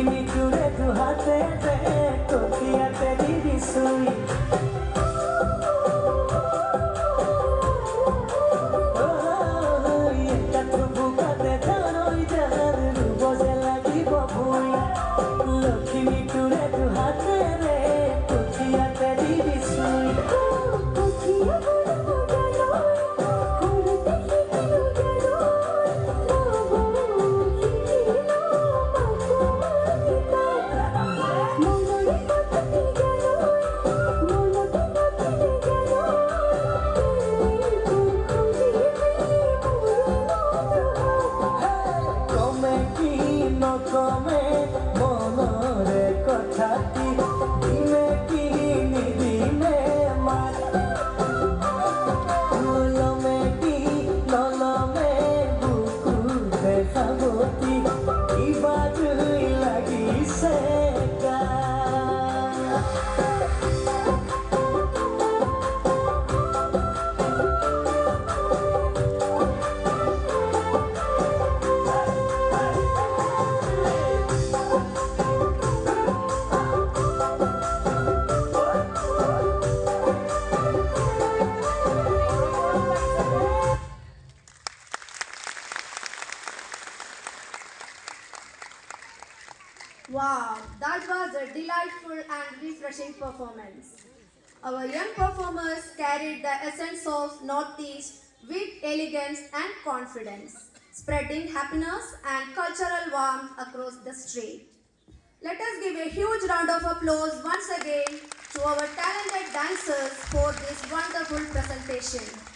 মিঠুরে দু হাতে রে তোকিয়াতে দিবি সুই এটা তো বুকাতে জানোই জানার বজে লাগিব ভুই লক্ষ্মী মিঠুরে দু হাতে রে তোকিয়াতে দিবি সুই কমে মনরে কথাটি দিনে কিনি দিনে মাত লমে কি ললমে বুকু দেখাবতি কিবা তুই লাগিছে Wow, that was a delightful and refreshing performance. Our young performers carried the essence of Northeast with elegance and confidence, spreading happiness and cultural warmth across the street. Let us give a huge round of applause once again to our talented dancers for this wonderful presentation.